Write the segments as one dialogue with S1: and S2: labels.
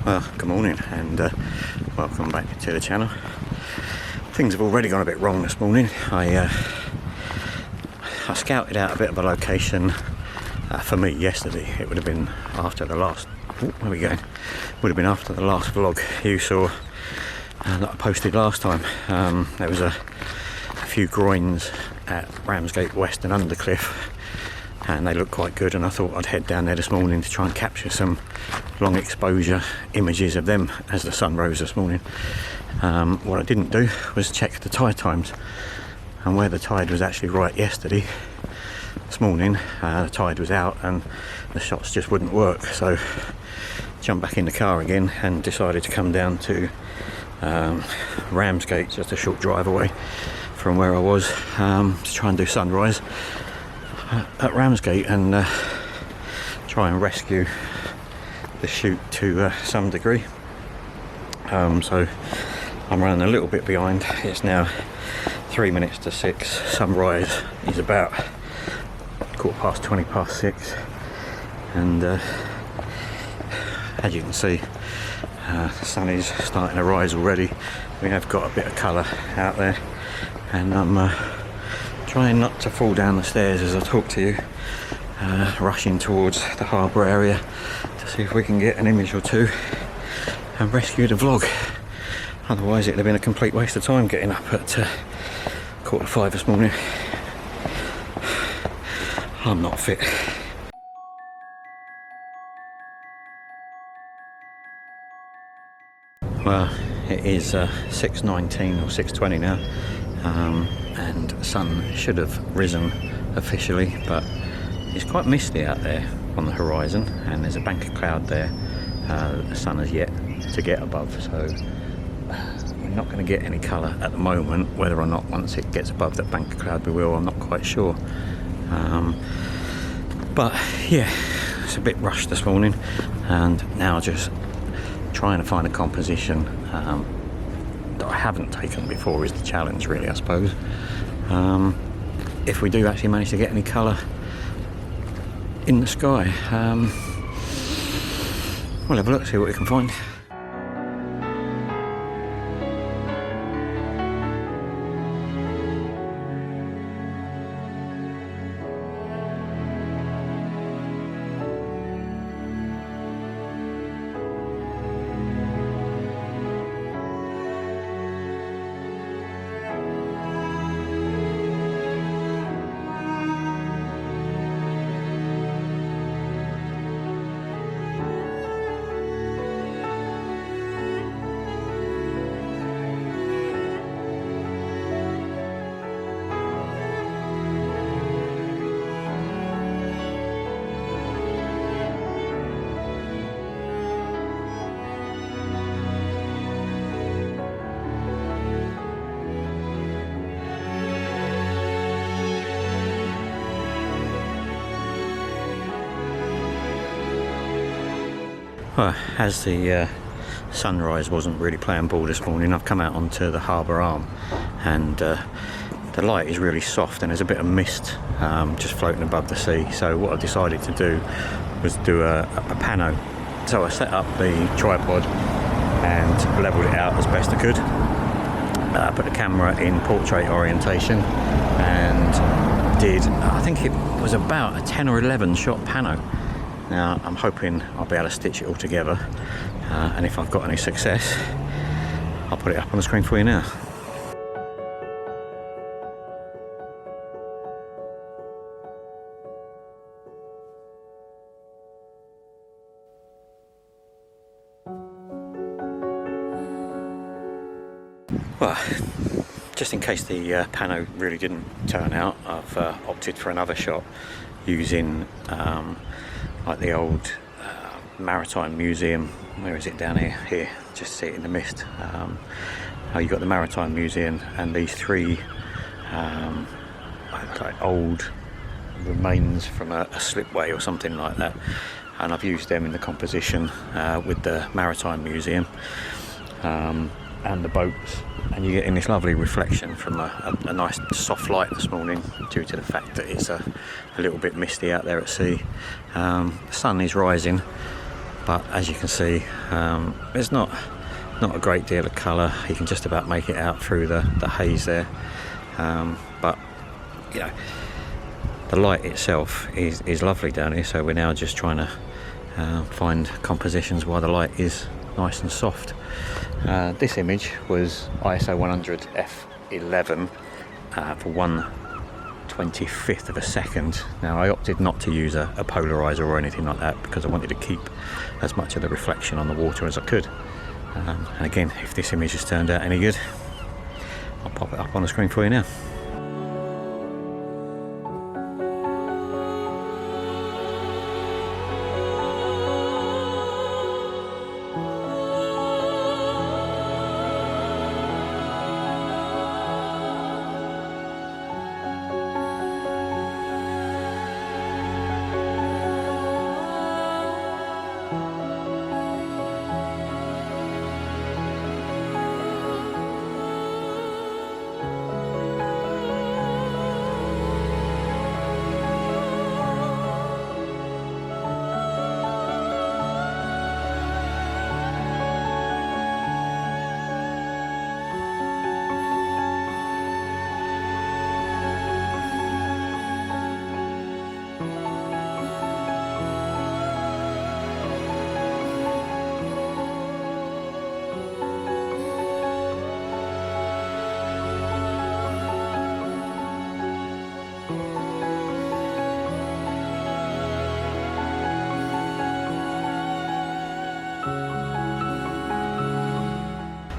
S1: Well, good morning and welcome back to the channel. Things have already gone a bit wrong this morning. I scouted out a bit of a location for me yesterday. It would have been after the last, where we going? Would have been after the last vlog you saw that I posted last time. There was a few groins at Ramsgate West and Undercliff, and they looked quite good, and I thought I'd head down there this morning to try and capture some long exposure images of them as the sun rose this morning. What I didn't do was check the tide times, and where the tide was actually right yesterday, this morning the tide was out and the shots just wouldn't work. So jumped back in the car again and decided to come down to Ramsgate, just a short drive away from where I was, to try and do sunrise at Ramsgate and try and rescue the shoot to some degree. So I'm running a little bit behind. It's now 3 minutes to 6. Sunrise is about 6:15, and as you can see, the sun is starting to rise already. We have got a bit of colour out there, and I'm trying not to fall down the stairs as I talk to you, rushing towards the harbour area to see if we can get an image or two and rescue the vlog. Otherwise it'd have been a complete waste of time getting up at 4:45 this morning. I'm not fit. Well, it is 6:19 or 6:20 now, and the sun should have risen officially, but it's quite misty out there on the horizon, and there's a bank of cloud there that the sun has yet to get above, so we're not going to get any colour at the moment. Whether or not once it gets above that bank of cloud we will, I'm not quite sure. But yeah, it's a bit rushed this morning, and now just trying to find a composition that I haven't taken before is the challenge, really, I suppose. If we do actually manage to get any colour in the sky, we'll have a look, see what we can find. Well, as the sunrise wasn't really playing ball this morning, I've come out onto the harbour arm, and the light is really soft and there's a bit of mist just floating above the sea. So what I decided to do was do a pano. So I set up the tripod and levelled it out as best I could, put the camera in portrait orientation, and did, I think it was about a 10 or 11 shot pano. Now I'm hoping I'll be able to stitch it all together, and if I've got any success I'll put it up on the screen for you now. Well, just in case the pano really didn't turn out, I've opted for another shot using like the old Maritime Museum. Where is it? Down here? Here, just see it in the mist. You've got the Maritime Museum and these three like old remains from a slipway or something like that, and I've used them in the composition with the Maritime Museum and the boats, and you get in this lovely reflection from a nice soft light this morning, due to the fact that it's a little bit misty out there at sea. The sun is rising, but as you can see, it's not a great deal of colour. You can just about make it out through the haze there, but you know, the light itself is lovely down here, so we're now just trying to find compositions while the light is nice and soft. This image was ISO 100 f11 for 1/25th of a second. Now I opted not to use a polarizer or anything like that because I wanted to keep as much of the reflection on the water as I could. And again, if this image has turned out any good, I'll pop it up on the screen for you now.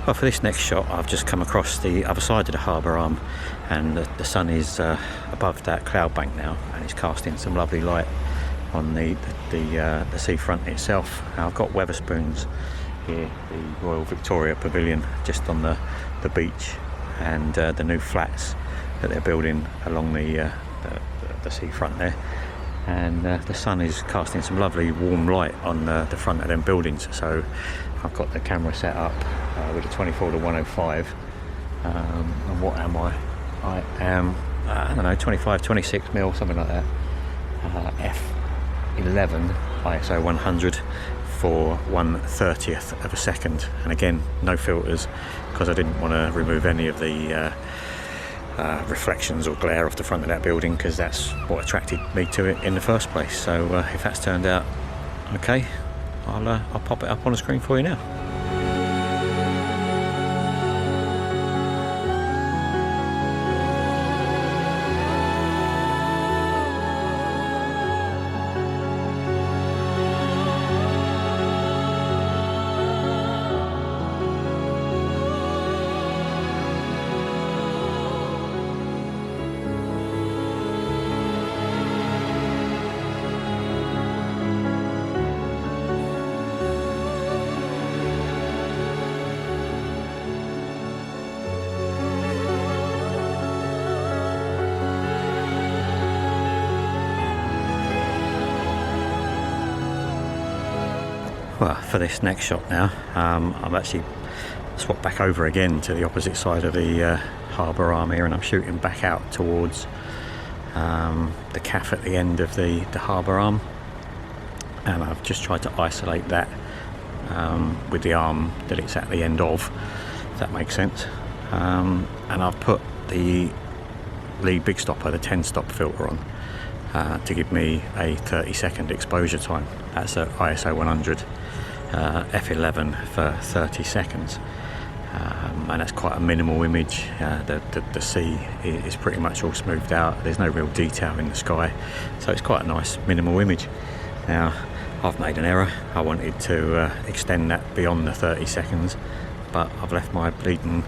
S1: Well, for this next shot, I've just come across the other side of the harbour arm, and the sun is above that cloud bank now, and it's casting some lovely light on the seafront itself. Now, I've got Weatherspoons here, the Royal Victoria Pavilion, just on the beach, and the new flats that they're building along the seafront there. And the sun is casting some lovely warm light on the front of them buildings. So I've got the camera set up with a 24-105, and what am I? I am, I don't know, 25, 26 mil, something like that. F11 ISO 100 for 1/30th of a second, and again, no filters, because I didn't want to remove any of the reflections or glare off the front of that building, because that's what attracted me to it in the first place. So if that's turned out okay, I'll pop it up on the screen for you now. Well, for this next shot now, I've actually swapped back over again to the opposite side of the harbour arm here, and I'm shooting back out towards the cafe at the end of the harbour arm, and I've just tried to isolate that with the arm that it's at the end of, if that makes sense. And I've put the lead big stopper, the 10 stop filter on to give me a 30-second exposure time. That's at ISO 100 f11 for 30 seconds, and that's quite a minimal image. The sea is pretty much all smoothed out. There's no real detail in the sky, so it's quite a nice minimal image. Now, I've made an error. I wanted to extend that beyond the 30 seconds, but I've left my bleeding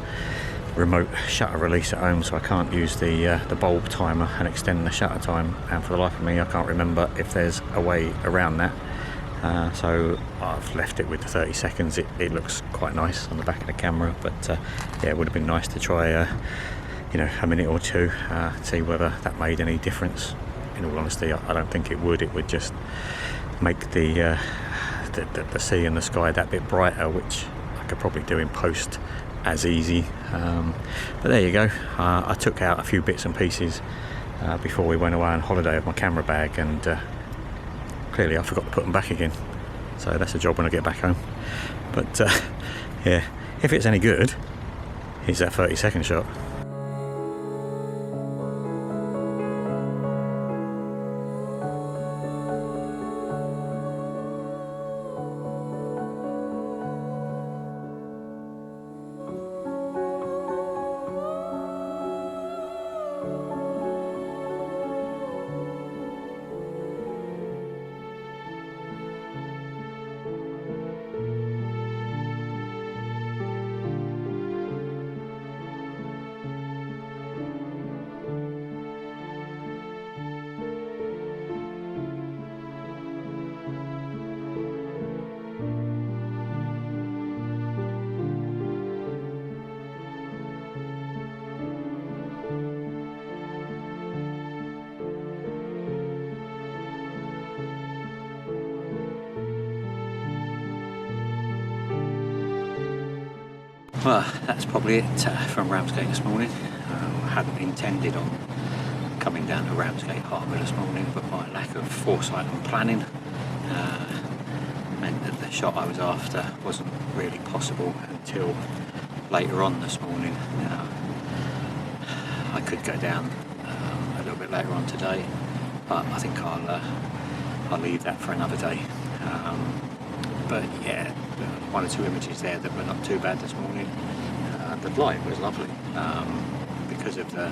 S1: remote shutter release at home, so I can't use the bulb timer and extend the shutter time, and for the life of me I can't remember if there's a way around that. So I've left it with the 30 seconds. It looks quite nice on the back of the camera, but yeah, it would have been nice to try a minute or two, see whether that made any difference. In all honesty, I don't think it would. It would just make the sea and the sky that bit brighter, which I could probably do in post as easy. But there you go. I took out a few bits and pieces before we went away on holiday of my camera bag, and clearly I forgot to put them back again. so that's a job when I get back home. But yeah, if it's any good, here's that 30-second shot. Well, that's probably it from Ramsgate this morning. I hadn't intended on coming down to Ramsgate Harbour this morning, but my lack of foresight and planning meant that the shot I was after wasn't really possible until later on this morning. I could go down a little bit later on today, but I think I'll leave that for another day. But yeah, one or two images there that were not too bad this morning. The light was lovely because of the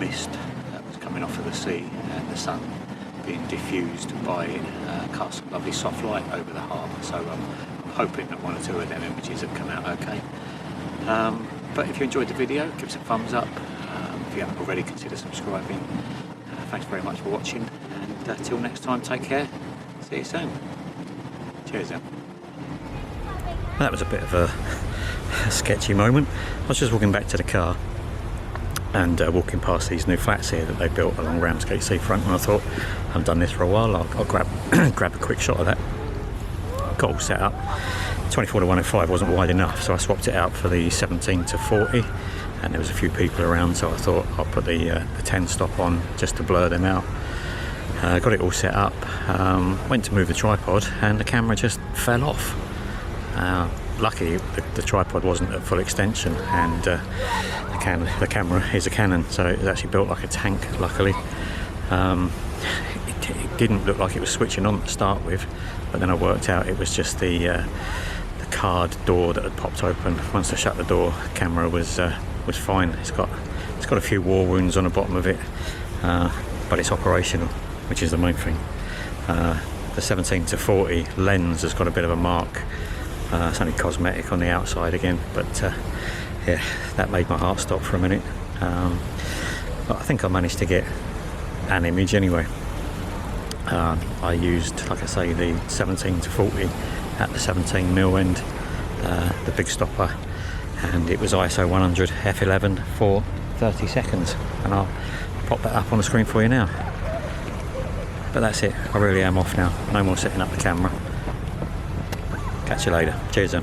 S1: mist that was coming off of the sea and the sun being diffused by it, cast some lovely soft light over the harbour. So I'm hoping that one or two of them images have come out okay. But if you enjoyed the video, give us a thumbs up. If you haven't already, consider subscribing. Thanks very much for watching, and till next time, take care. See you soon. Cheers then. That was a bit of a sketchy moment. I was just walking back to the car and walking past these new flats here that they built along Ramsgate seafront, and I thought, I've done this for a while, I'll grab a quick shot of that. Got all set up. 24-105 wasn't wide enough, so I swapped it out for the 17-40, and there was a few people around, so I thought I'll put the 10 stop on just to blur them out. Got it all set up, went to move the tripod and the camera just fell off. Lucky the tripod wasn't at full extension, and the camera is a Canon, so it's actually built like a tank, luckily. It didn't look like it was switching on to start with, but then I worked out it was just the card door that had popped open. Once I shut the door, the camera was fine. It's got a few war wounds on the bottom of it, but it's operational, which is the main thing. The 17-40 lens has got a bit of a mark. It's only cosmetic on the outside again, but yeah, that made my heart stop for a minute. But I think I managed to get an image anyway. I used, like I say, the 17-40 at the 17mm end, the big stopper, and it was ISO 100 f11 for 30 seconds, and I'll pop that up on the screen for you now. But that's it, I really am off now. No more setting up the camera. Catch you later. Cheers then.